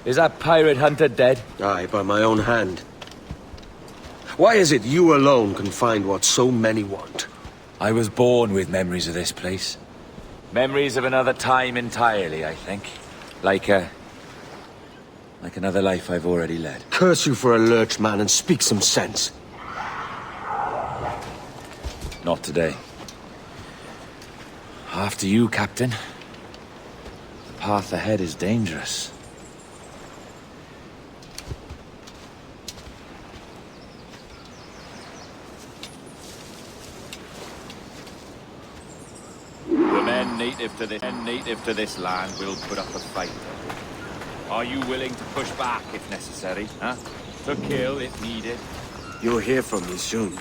Is that pirate hunter dead? Aye, by my own hand. Why is it you alone can find what so many want? I was born with memories of this place. Memories of another time entirely, I think. Like another life I've already led. Curse you for a lurch, man, and speak some sense. Not today. After you, Captain. The path ahead is dangerous. The men native to this land will put up a fight. Are you willing to push back if necessary, huh? To kill if needed? You'll hear from me soon.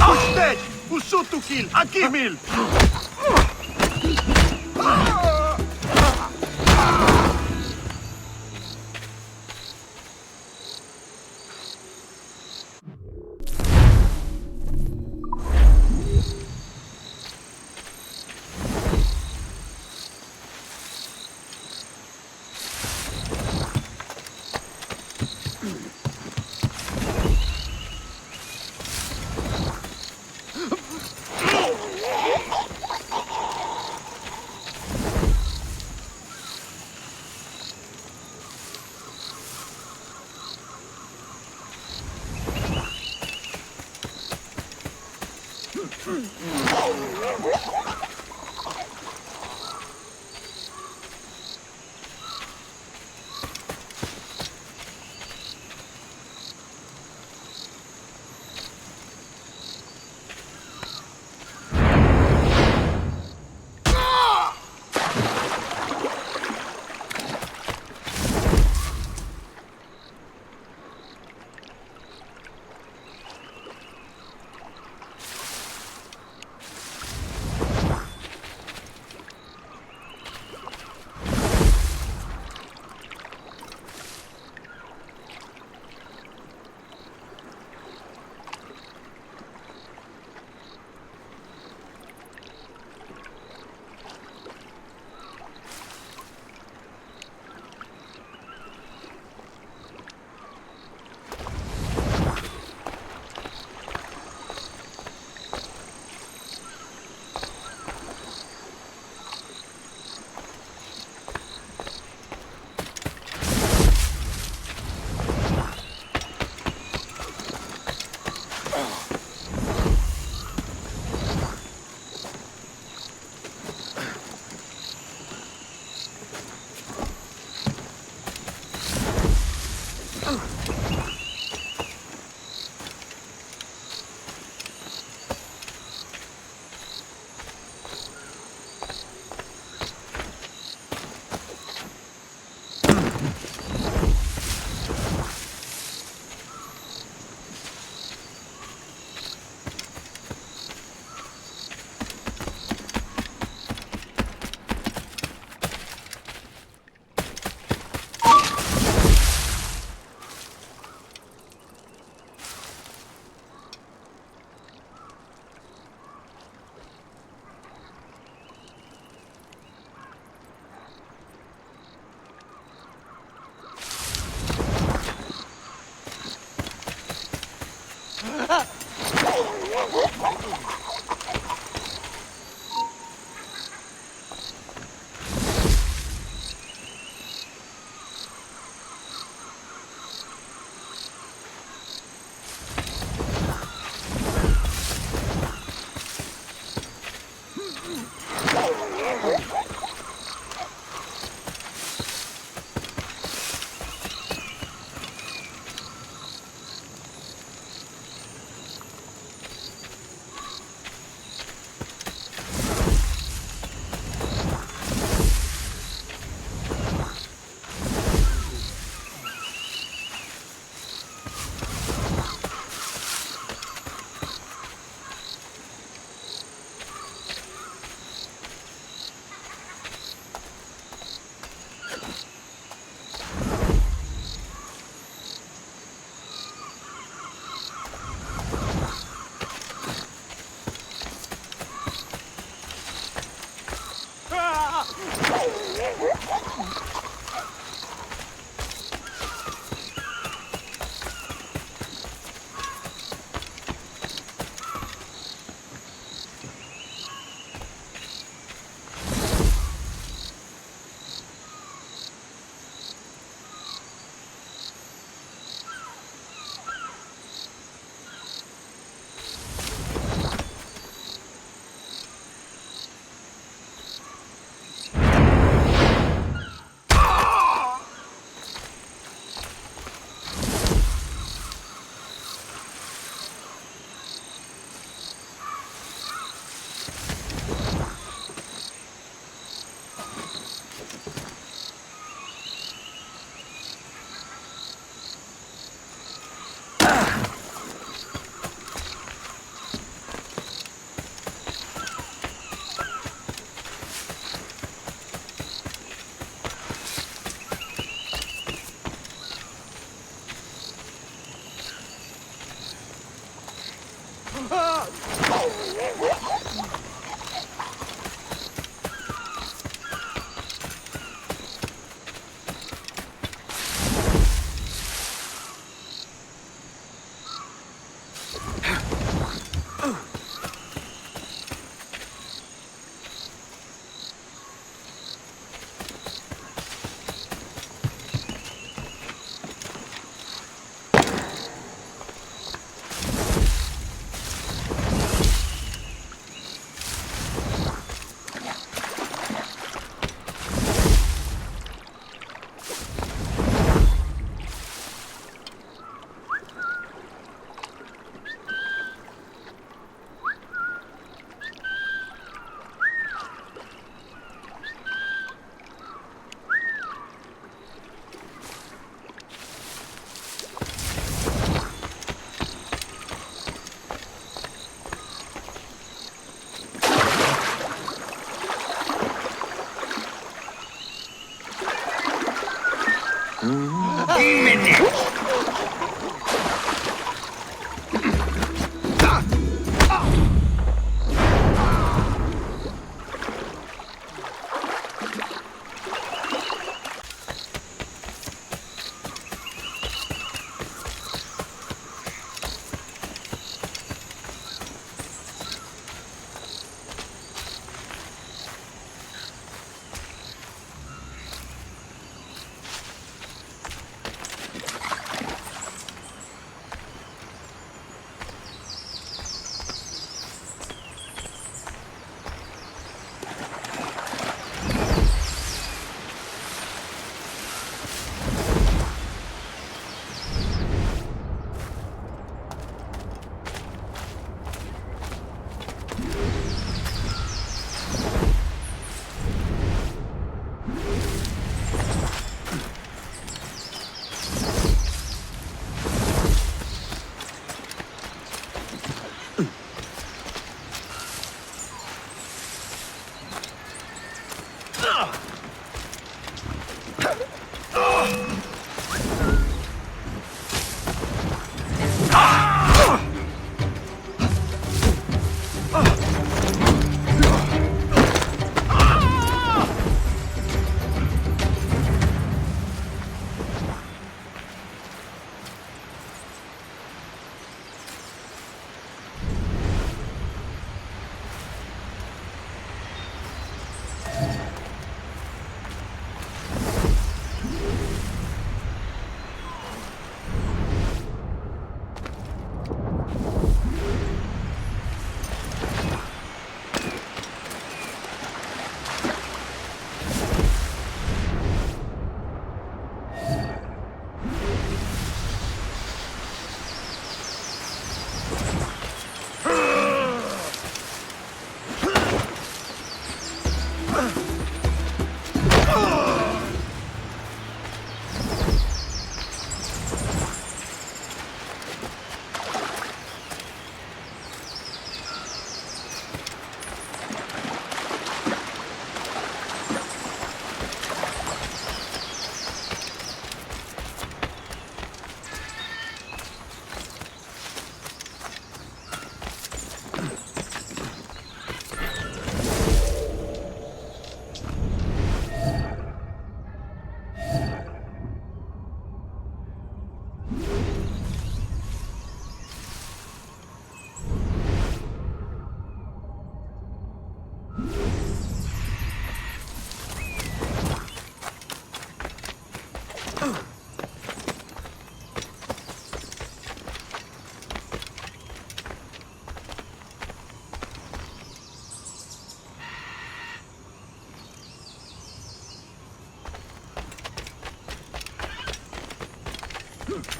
Usted! Usutukil! Akimil!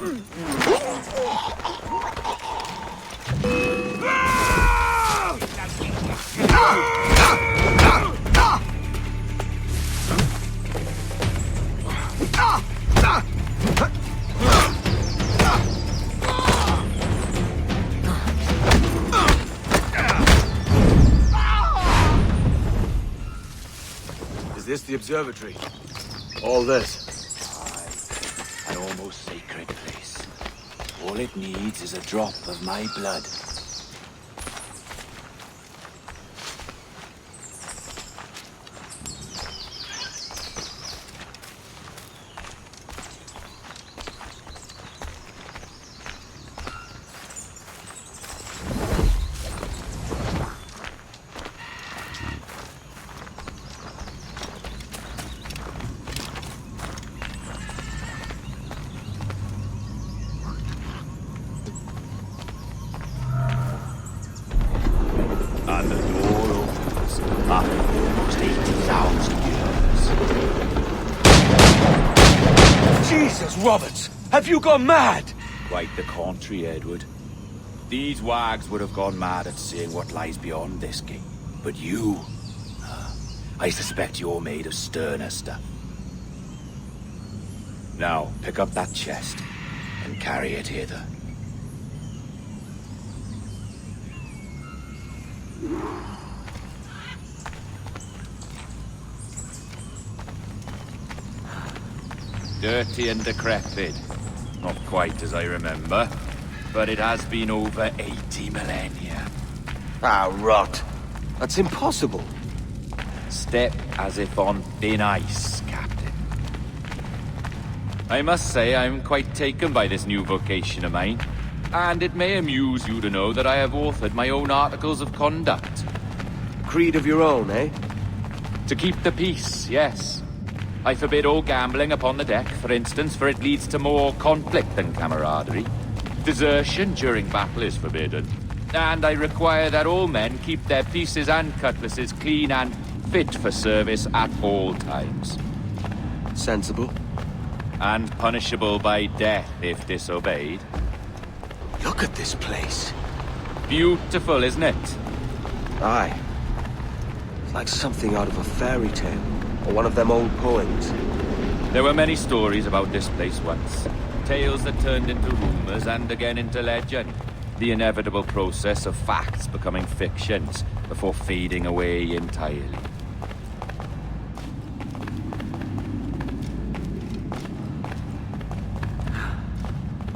Is this the observatory? All this? An almost sacred place. All it needs is a drop of my blood. And the door opens after almost 80,000 years. Jesus, Roberts! Have you gone mad? Quite the contrary, Edward. These wags would have gone mad at seeing what lies beyond this gate. But you... I suspect you're made of sterner stuff. Now, pick up that chest and carry it hither. Dirty and decrepit. Not quite as I remember, but it has been over 80 millennia. Ah, rot. That's impossible. Step as if on thin ice, Captain. I must say I'm quite taken by this new vocation of mine, and it may amuse you to know that I have authored my own articles of conduct. Creed of your own, eh? To keep the peace, yes. I forbid all gambling upon the deck, for instance, for it leads to more conflict than camaraderie. Desertion during battle is forbidden. And I require that all men keep their pieces and cutlasses clean and fit for service at all times. Sensible. And punishable by death if disobeyed. Look at this place. Beautiful, isn't it? Aye. It's like something out of a fairy tale. Or one of them old poems. There were many stories about this place once. Tales that turned into rumors and again into legend. The inevitable process of facts becoming fictions before fading away entirely.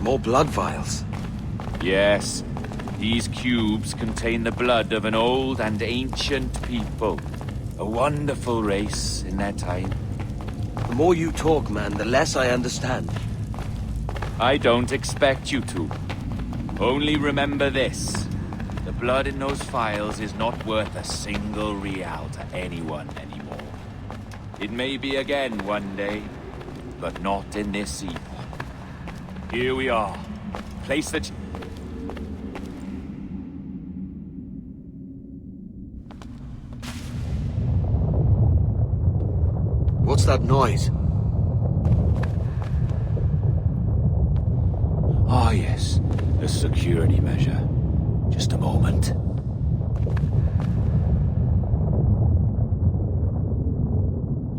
More blood vials. Yes, these cubes contain the blood of an old and ancient people. A wonderful race in their time. The more you talk, man, the less I understand. I don't expect you to. Only remember this. The blood in those files is not worth a single real to anyone anymore. It may be again one day, but not in this epoch. Here we are. Place that... What's that noise? Ah, yes. A security measure. Just a moment.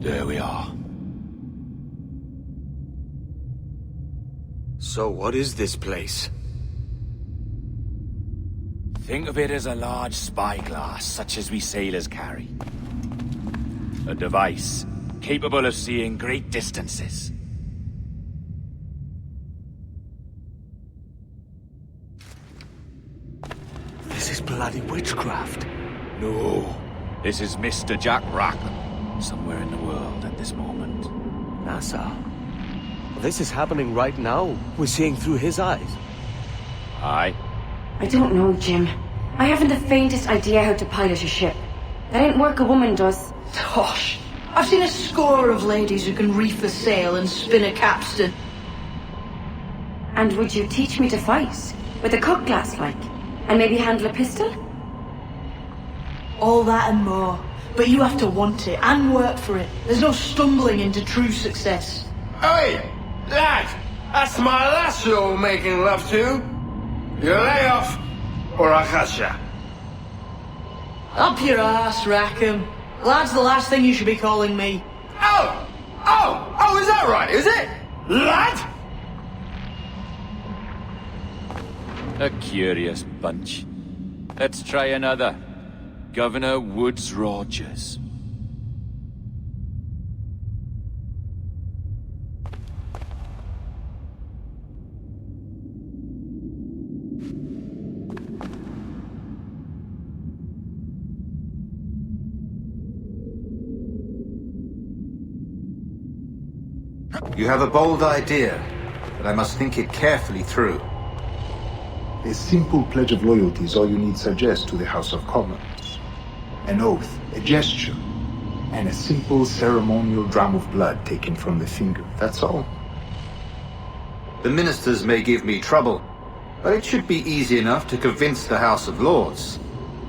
There we are. So what is this place? Think of it as a large spyglass, such as we sailors carry. A device capable of seeing great distances. This is bloody witchcraft. No, this is Mr. Jack Rackham, somewhere in the world at this moment. NASA. This is happening right now. We're seeing through his eyes. Aye. I don't know, Jim. I haven't the faintest idea how to pilot a ship. That ain't work a woman does. Tosh. I've seen a score of ladies who can reef a sail and spin a capstan. And would you teach me to fight? With a cutlass, like? And maybe handle a pistol? All that and more. But you have to want it and work for it. There's no stumbling into true success. Hey! Lad! That's my lass you're making love to. You lay off, or I catch ya. Up your ass, Rackham. Lad's the last thing you should be calling me. Oh, is that right, is it? Lad? A curious bunch. Let's try another. Governor Woods Rogers. You have a bold idea, but I must think it carefully through. A simple pledge of loyalty is all you need suggest to the House of Commons. An oath, a gesture, and a simple ceremonial dram of blood taken from the finger. That's all. The ministers may give me trouble, but it should be easy enough to convince the House of Lords.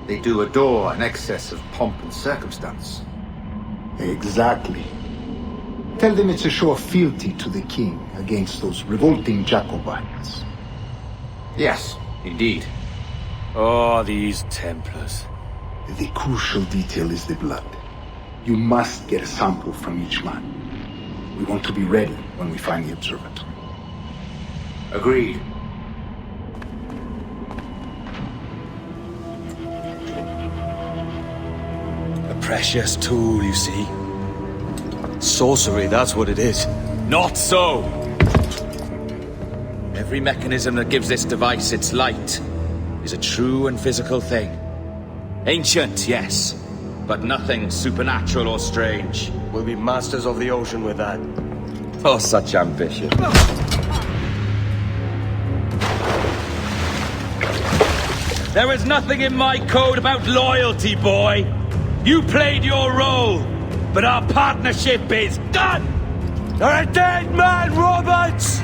They do adore an excess of pomp and circumstance. Exactly. Tell them it's a show of fealty to the king against those revolting Jacobites. Yes, indeed. Oh, these Templars. The crucial detail is the blood. You must get a sample from each man. We want to be ready when we find the observatory. Agreed. A precious tool, you see. Sorcery, that's what it is. Not so! Every mechanism that gives this device its light is a true and physical thing. Ancient, yes, but nothing supernatural or strange. We'll be masters of the ocean with that. Oh, such ambition. There is nothing in my code about loyalty, boy. You played your role, but our partnership is done! You're a dead man, Roberts!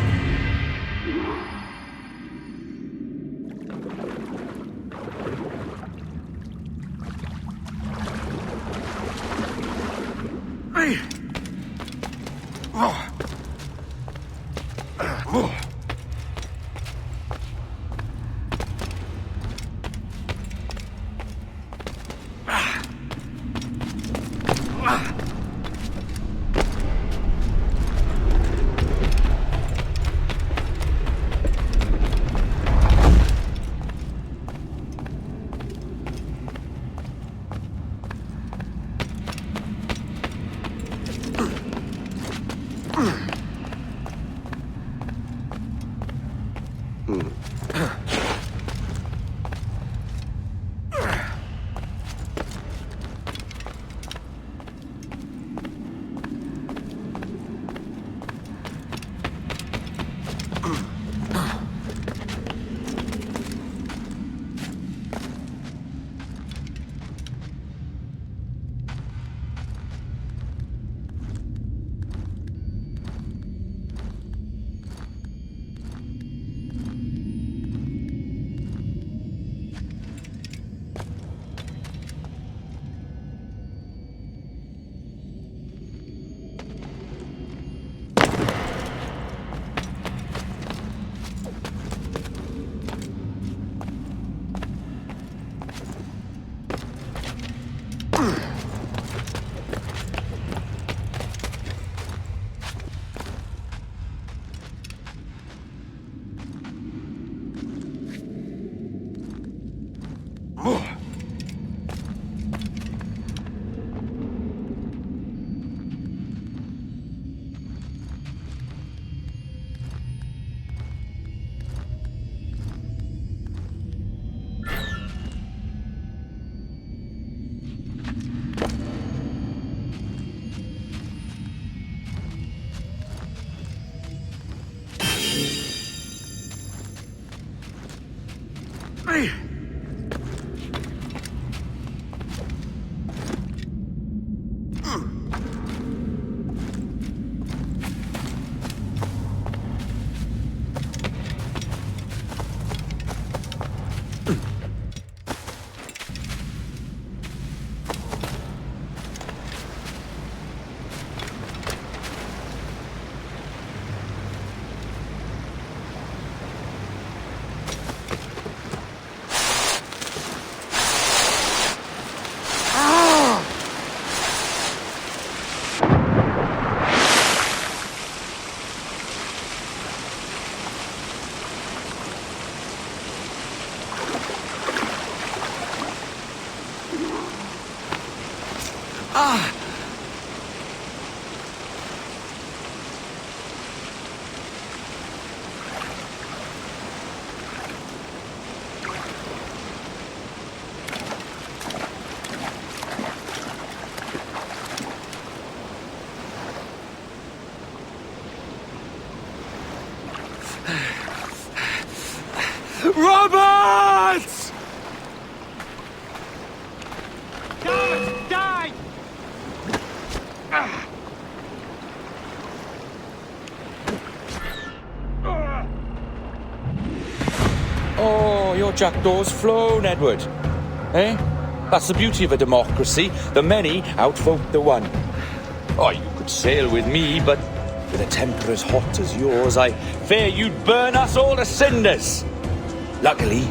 Roberts! Die! Oh, your jackdaw's flown, Edward. Eh? That's the beauty of a democracy. The many outvote the one. Oh, you could sail with me, but with a temper as hot as yours, I fear you'd burn us all to cinders. Luckily,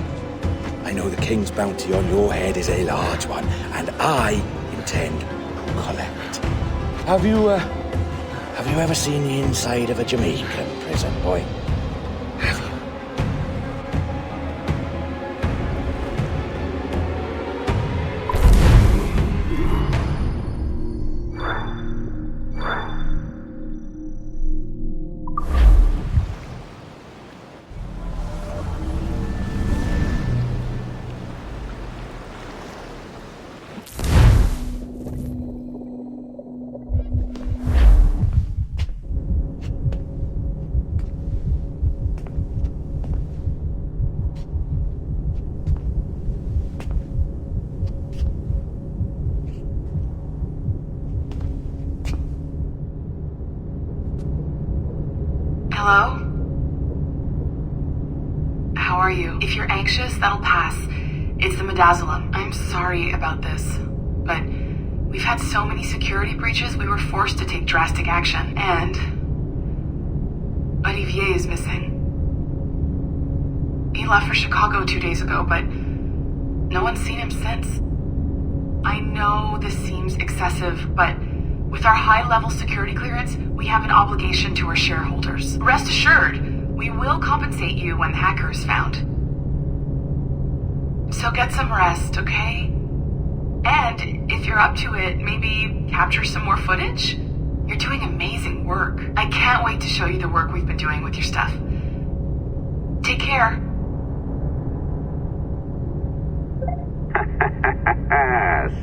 I know the king's bounty on your head is a large one, and I intend to collect. Have you ever seen the inside of a Jamaican prison, boy? Have you? Hello? How are you? If you're anxious, that'll pass. It's the midazolam. I'm sorry about this, but we've had so many security breaches, we were forced to take drastic action, and Olivier is missing. He left for Chicago 2 days ago, but no one's seen him since. I know this seems excessive, but with our high-level security clearance, we have an obligation to our shareholders. Rest assured, we will compensate you when the hacker is found. So get some rest, okay? And if you're up to it, maybe capture some more footage? You're doing amazing work. I can't wait to show you the work we've been doing with your stuff. Take care.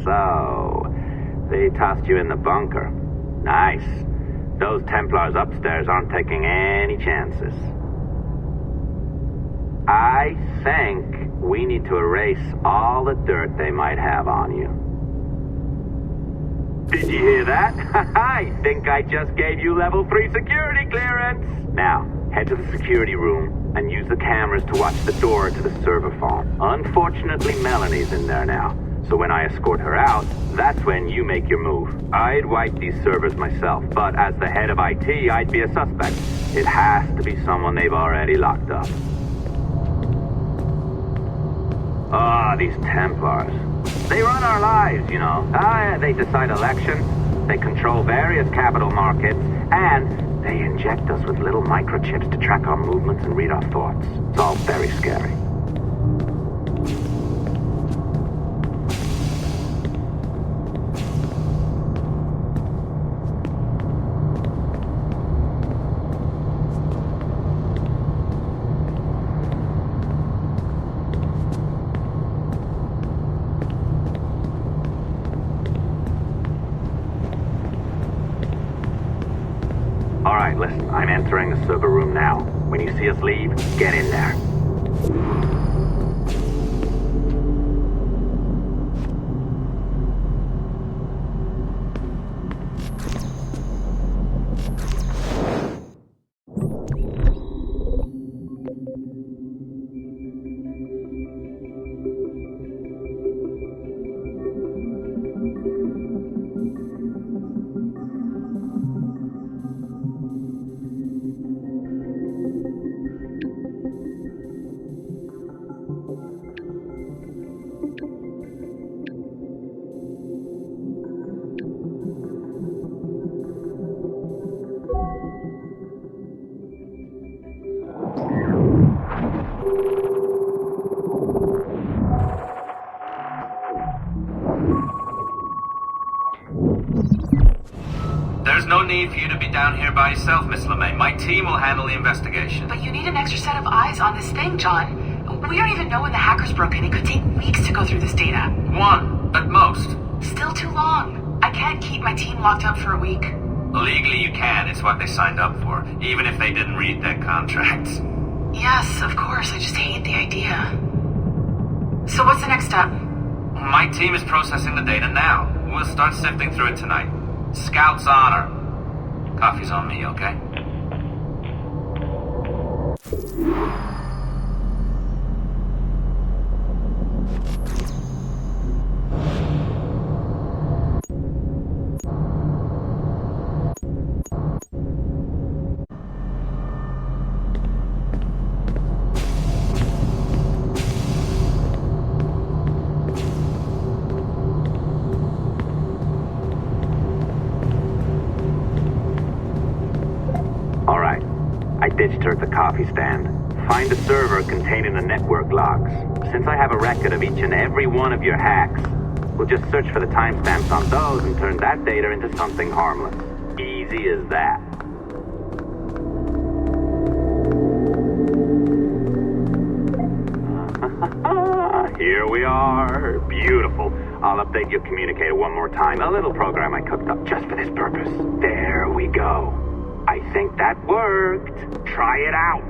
So, they tossed you in the bunker. Nice. Those Templars upstairs aren't taking any chances. I think we need to erase all the dirt they might have on you. Did you hear that? I think I just gave you level 3 security clearance. Now, head to the security room and use the cameras to watch the door to the server farm. Unfortunately, Melanie's in there now. So when I escort her out, that's when you make your move. I'd wipe these servers myself, but as the head of IT, I'd be a suspect. It has to be someone they've already locked up. Ah, these Templars. They run our lives, you know. They decide elections, they control various capital markets, and they inject us with little microchips to track our movements and read our thoughts. It's all very scary. Listen, I'm entering the server room now. When you see us leave, get in there. need for you to be down here by yourself, Miss LeMay. My team will handle the investigation. But you need an extra set of eyes on this thing, John. We don't even know when the hackers broke in. It could take weeks to go through this data. One, at most. Still too long. I can't keep my team locked up for a week. Legally you can. It's what they signed up for, even if they didn't read their contracts. Yes, of course. I just hate the idea. So what's the next step? My team is processing the data now. We'll start sifting through it tonight. Scout's honor. Coffee's on me, okay? I ditched her at the coffee stand. Find a server containing the network logs. Since I have a record of each and every one of your hacks, we'll just search for the timestamps on those and turn that data into something harmless. Easy as that. Here we are. Beautiful. I'll update your communicator one more time. A little program I cooked up just for this purpose. There we go. I think that worked. Try it out.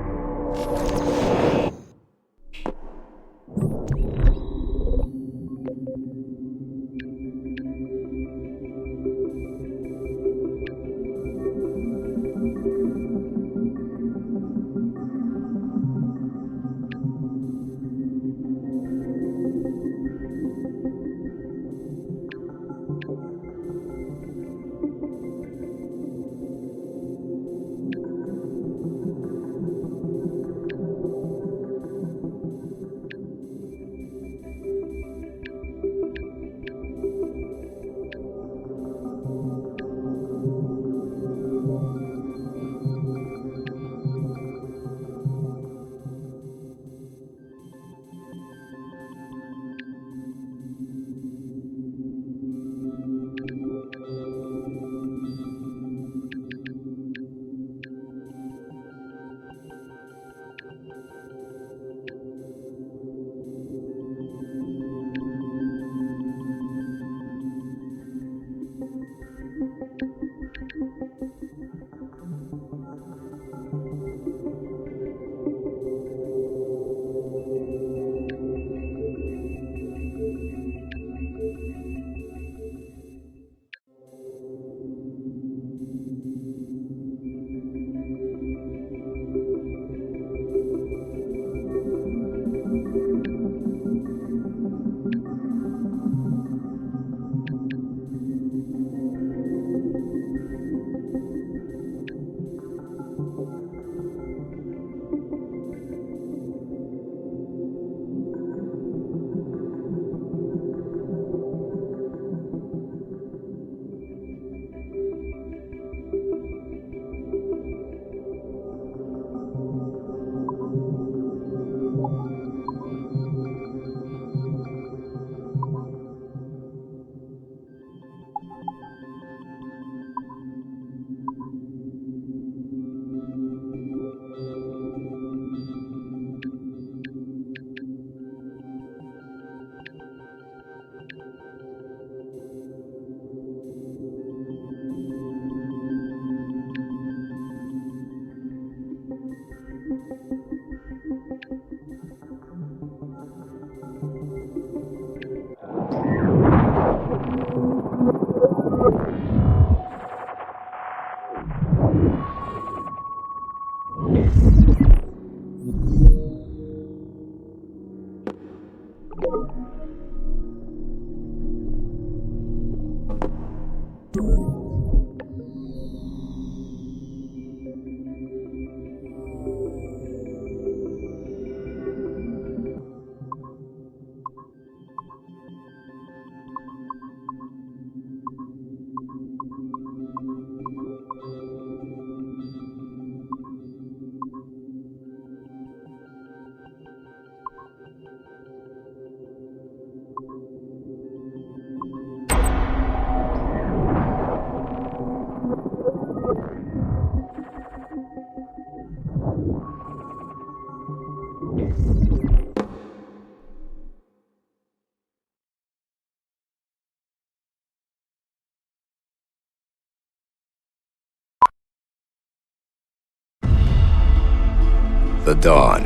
The dawn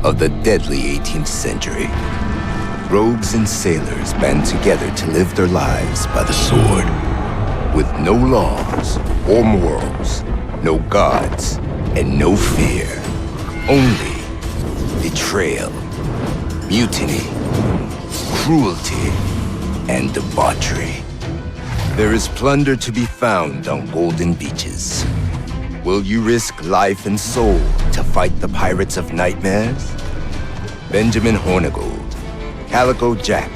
of the deadly 18th century. Rogues and sailors band together to live their lives by the sword. With no laws or morals, no gods, and no fear. Only betrayal, mutiny, cruelty, and debauchery. There is plunder to be found on golden beaches. Will you risk life and soul to fight the pirates of nightmares? Benjamin Hornigold, Calico Jack,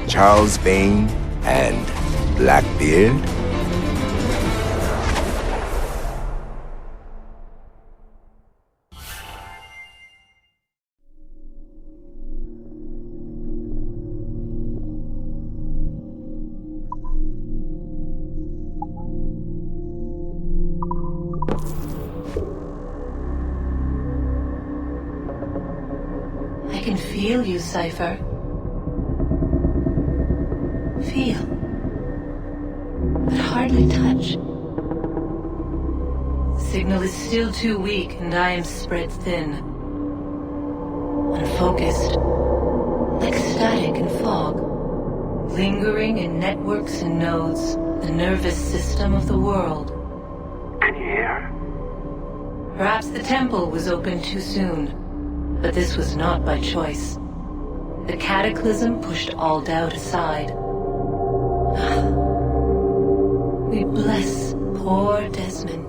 Charles Vane, and Blackbeard? I can feel you, Cypher. Feel. But hardly touch. Signal is still too weak, and I am spread thin. Unfocused. Like static in fog. Lingering in networks and nodes, the nervous system of the world. Can you hear? Perhaps the temple was opened too soon. But this was not by choice. The cataclysm pushed all doubt aside. We bless poor Desmond,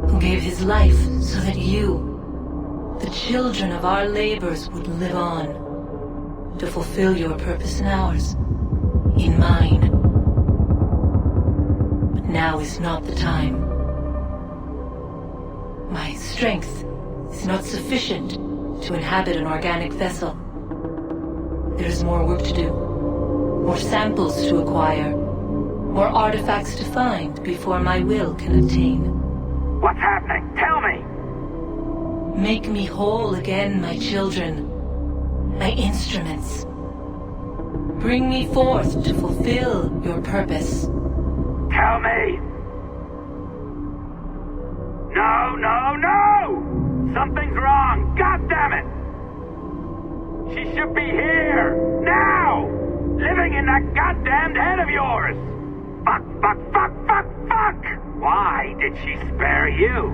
who gave his life so that you, the children of our labors, would live on, to fulfill your purpose and ours, in mine. But now is not the time. My strength is not sufficient to inhabit an organic vessel. There is more work to do, more samples to acquire, more artifacts to find before my will can obtain. What's happening? Tell me! Make me whole again, my children, my instruments. Bring me forth to fulfill your purpose. Tell me! No, no, no! Something's wrong! God damn it! She should be here! Now! Living in that goddamned head of yours! Fuck, fuck, fuck, fuck, fuck! Why did she spare you?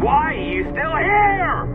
Why are you still here?